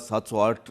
708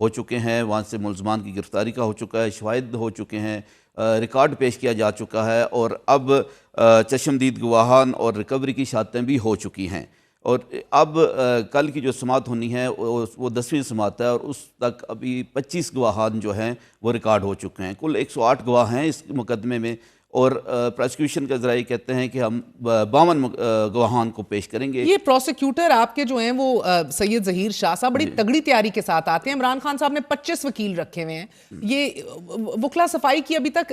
ہو چکے ہیں، وہاں سے ملزمان کی گرفتاری کا ہو چکا ہے، شواہد ہو چکے ہیں، ریکارڈ پیش کیا جا چکا ہے، اور اب چشمدید گواہان اور ریکوری کی شہادتیں بھی ہو چکی ہیں، اور اب کل کی جو سماعت ہونی ہے وہ 10ویں سماعت ہے، اور اس تک ابھی 25 گواہان جو ہیں وہ ریکارڈ ہو چکے ہیں۔ کل 108 گواہ ہیں اس مقدمے میں، اور پروسیکیوشن کا ذرائع کہتے ہیں کہ ہم 52 گواہان کو پیش کریں گے۔ یہ پروسیکیوٹر آپ کے جو ہیں وہ سید ظہیر شاہ صاحب بڑی تگڑی تیاری کے ساتھ آتے ہیں۔ عمران خان صاحب نے 25 وکیل رکھے ہوئے ہیں۔ یہ وکلا صفائی کی ابھی تک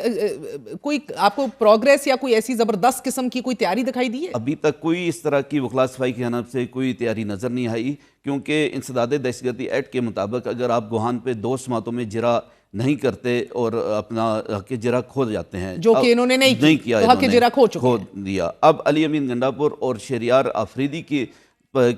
کوئی آپ کو پروگریس یا کوئی ایسی زبردست قسم کی کوئی تیاری دکھائی دی ہے؟ ابھی تک کوئی اس طرح کی وکلا صفائی کی جانب سے کوئی تیاری نظر نہیں آئی، کیونکہ انسداد دہشت گردی ایکٹ کے مطابق اگر آپ گواہان پہ 2 سماعتوں میں جرا نہیں کرتے اور اپنا حق جرا کھو جاتے ہیں، جو کہ انہوں نے نہیں کیا، تو حق جرا کھو دیا۔ اب علی امین گنڈاپور اور شہریار آفریدی کے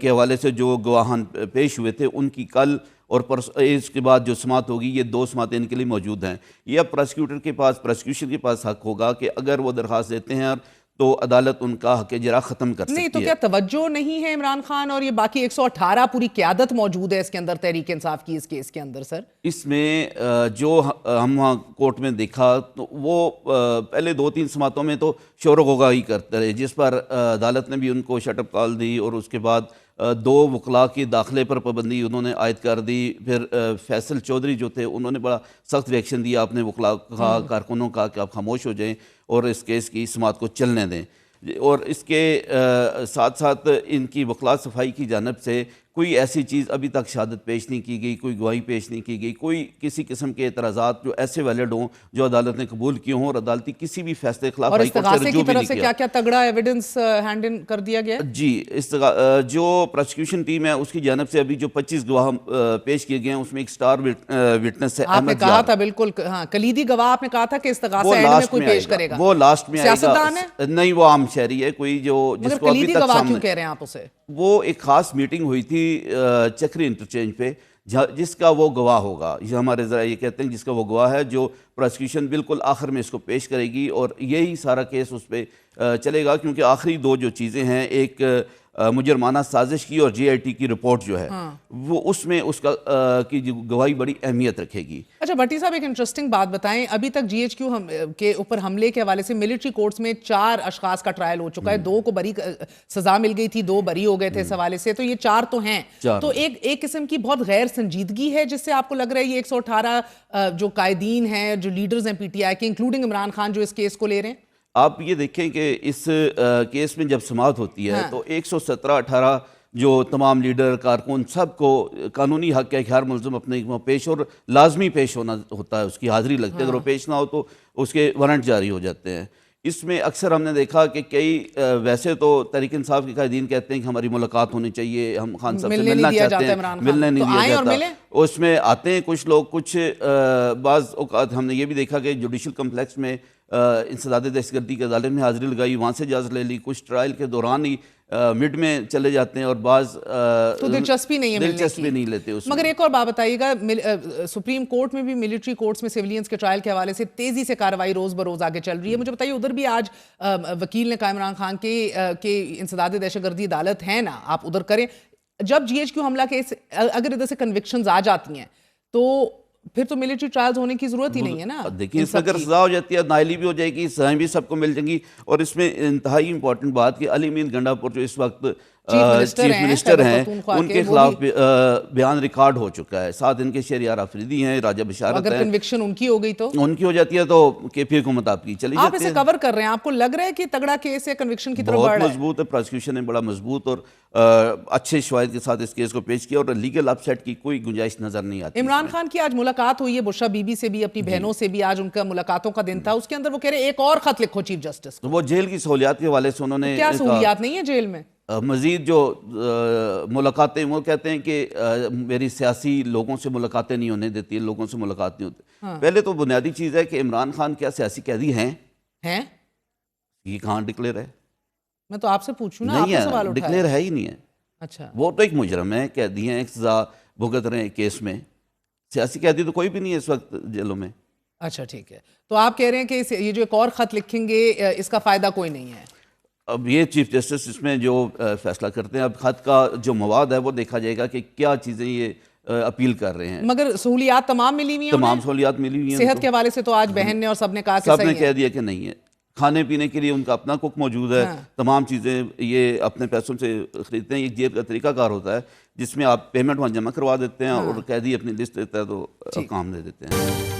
حوالے سے جو گواہان پیش ہوئے تھے ان کی کل اور اس کے بعد جو سماعت ہوگی، یہ 2 سماعتیں ان کے لیے موجود ہیں۔ یہ اب پروسیکیوٹر کے پاس، پروسیکیوشن کے پاس حق ہوگا کہ اگر وہ درخواست دیتے ہیں تو عدالت ان کا حق جرا ختم کر سکتی ہے۔ نہیں تو کیا توجہ نہیں ہے عمران خان اور یہ باقی 118 پوری قیادت موجود ہے اس کے اندر تحریک انصاف کی اس کیس کے اندر؟ سر اس میں جو ہم وہاں کورٹ میں دیکھا تو وہ پہلے 2-3 سماعتوں میں تو شور و غوغا ہی کرتے رہے، جس پر عدالت نے بھی ان کو شٹ اپ کال دی، اور اس کے بعد 2 وکلاء کے داخلے پر پابندی انہوں نے عائد کر دی۔ پھر فیصل چودھری جو تھے انہوں نے بڑا سخت ریئیکشن دیا اپنے وکلاء کا، کارکنوں کا، کہ آپ خاموش ہو جائیں اور اس کیس کی سماعت کو چلنے دیں۔ اور اس کے ساتھ ساتھ ان کی وکلا صفائی کی جانب سے کوئی ایسی چیز ابھی تک شہادت پیش نہیں کی گئی، کوئی گواہی پیش نہیں کی گئی، کوئی کسی قسم کے اعتراضات جو ایسے ویلڈ ہوں جو عدالت نے قبول کیے ہوں، اور عدالتی کسی بھی فیصلے خلاف اور ہائی کورٹ سے استغاثے رجوع کی بھی طرف نہیں سے کیا۔ کیا کیا تگڑا ایویڈنس ہینڈ ان کر دیا گیا؟ جی، جو پروسیکیوشن ٹیم ہے اس کی جانب سے ابھی جو 25 گواہ پیش کیے گئے ہیں اس میں ایک سٹار وٹنس ہے آپ نے کہا تھا، بالکل ہاں، کلیدی گواہ آپ نے کہا تھا کہ استغاثہ اینڈ میں کوئی پیش کرے گا، وہ لاسٹ میں آئے گا۔ سیاستدان ہے؟ نہیں، وہ عام شہری ہے کوئی جو جس کو ابھی کلیدی تک گواہ سامنے۔ کیوں کہہ رہے ہیں آپ اسے؟ وہ ایک خاص میٹنگ ہوئی تھی چکری انٹرچینج پہ، جس کا وہ گواہ ہوگا، یہ ہمارے ذرائع یہ کہتے ہیں جس کا وہ گواہ ہے، جو پروسیکیوشن بالکل آخر میں اس کو پیش کرے گی، اور یہی سارا کیس اس پہ چلے گا، کیونکہ آخری 2 جو چیزیں ہیں، ایک مجرمانہ سازش کی اور جی آئی ٹی کی رپورٹ جو ہے وہ اس میں اس کا کی گواہی بڑی اہمیت رکھے گی۔ اچھا بھٹی صاحب، ایک انٹرسٹنگ بات بتائیں، ابھی تک جی ایچ کیو کے اوپر حملے کے حوالے سے ملٹری کورٹس میں 4 اشخاص کا ٹرائل ہو چکا ہے، 2 کو بری سزا مل گئی تھی، 2 بری ہو گئے تھے اس حوالے سے، تو یہ 4 تو ہیں، تو ایک قسم کی بہت غیر سنجیدگی ہے جس سے آپ کو لگ رہا ہے یہ 118 جو قائدین ہیں، جو لیڈرز ہیں پی ٹی آئی کے، انکلوڈنگ عمران خان، جو اس کیس کو لے رہے ہیں؟ آپ یہ دیکھیں کہ اس کیس میں جب سماعت ہوتی ہے تو 117-18 جو تمام لیڈر، کارکن، سب کو قانونی حق ہے کہ ہر ملزم اپنے پیش، اور لازمی پیش ہونا ہوتا ہے، اس کی حاضری لگتی ہے، اگر وہ پیش نہ ہو تو اس کے وارنٹ جاری ہو جاتے ہیں۔ اس میں اکثر ہم نے دیکھا کہ کئی ویسے تو تحریک انصاف کے قائدین کہتے ہیں کہ ہماری ملاقات ہونی چاہیے، ہم خان صاحب سے ملنا چاہتے ہیں، ملنے نہیں دیا جاتا، اس میں آتے ہیں کچھ لوگ، کچھ بعض اوقات ہم نے یہ بھی دیکھا کہ جوڈیشل کمپلیکس میں انسداد دہشت گردی کی عدالت میں حاضری لگائی، وہاں سے اجازت لے لی، کچھ ٹرائل کے دوران ہی مڈ میں چلے جاتے ہیں، اور بعض تو دلچسپی نہیں ہے، دلچسپی نہیں لیتے اس میں۔ مگر ایک اور بات بتائیے گا، سپریم کورٹ میں بھی ملٹری کورٹس میں سیولینز کے ٹرائل کے حوالے سے تیزی سے کارروائی روز بروز آگے چل رہی ہے، مجھے بتائیے ادھر بھی آج وکیل نے کہا عمران خان کے انسداد دہشت گردی عدالت ہے نا، آپ ادھر کریں۔ جب جی ایچ کیو حملہ کیس اگر ادھر سے کنوکشنز آ جاتی ہیں تو پھر تو ملٹری ٹرائلز ہونے کی ضرورت ہی نہیں ہے نا۔ دیکھیں، اس میں اگر سزا ہو جاتی ہے، نائلی بھی ہو جائے گی، سزائیں بھی سب کو مل جائیں گی، اور اس میں انتہائی امپورٹنٹ بات کہ علی امین گنڈاپور جو اس وقت چیف منسٹر ہیں، ان کے خلاف بیان ریکارڈ ہو چکا ہے، ساتھ ان کے شہریار آفریدی ہیں، راجہ بشارت ہے، اگر کنوکشن ان کی ہو گئی تو ان کی ہو جاتی ہے تو کے پی حکومت آپ کی چلی جاتی ہے۔ آپ اسے کور کر رہے ہیں، آپ کو لگ رہا ہے کہ تگڑا کیس ہے، کنوکشن کی طرف بڑھ رہا ہے؟ بہت مضبوط ہے، پروسیکیوشن نے بڑا مضبوط اور اچھے شواہد کے ساتھ اس کیس کو پیش کیا، اور لیگل اپ سیٹ کی کوئی گنجائش نظر نہیں آتی۔ عمران خان کی آج ملاقات ہوئی ہے بشرا بی بی سے بھی، اپنی بہنوں سے بھی، آج ان کا ملاقاتوں کا دن تھا، اس کے اندر وہ کہہ رہے ایک اور خط لکھو چیف جسٹس کو۔ وہ جیل کی سہولیات کے حوالے سے انہوں نے کیا سہولیات نہیں ہے جیل میں؟ مزید جو ملاقاتیں، وہ کہتے ہیں کہ میری سیاسی لوگوں سے ملاقاتیں نہیں ہونے دیتی، لوگوں سے ملاقات نہیں ہوتی۔ پہلے تو بنیادی چیز ہے کہ عمران خان کیا سیاسی قیدی ہیں؟ یہ کہاں ڈکلیئر ہے؟ میں تو آپ سے پوچھوں نا، آپ نے سوال اٹھایا۔ ڈکلیئر ہے ہی نہیں ہے۔ اچھا، وہ تو ایک مجرم ہے، قیدی ہیں، ایک سزا بھگت رہے ہیں کیس میں، سیاسی قیدی تو کوئی بھی نہیں ہے اس وقت جیلوں میں۔ اچھا ٹھیک ہے، تو آپ کہہ رہے ہیں کہ یہ جو ایک اور خط لکھیں گے اس کا فائدہ کوئی نہیں ہے؟ اب یہ چیف جسٹس اس میں جو فیصلہ کرتے ہیں، اب خط کا جو مواد ہے وہ دیکھا جائے گا کہ کیا چیزیں یہ اپیل کر رہے ہیں. مگر سہولیات تمام ملی ہوئی ہیں, تمام سہولیات ملی ہوئی ہیں. صحت کے حوالے سے تو آج بہن نے اور سب نے کہا کہ سب نے صحیح ہے. کہہ دیا کہ نہیں ہے. کھانے پینے کے لیے ان کا اپنا کوک موجود ہے, تمام چیزیں یہ اپنے پیسوں سے خریدتے ہیں. ایک جیب کا طریقہ کار ہوتا ہے جس میں آپ پیمنٹ وہاں جمع کروا دیتے ہیں اور قیدی اپنی لسٹ دیتا ہے تو کام دے دیتے ہیں.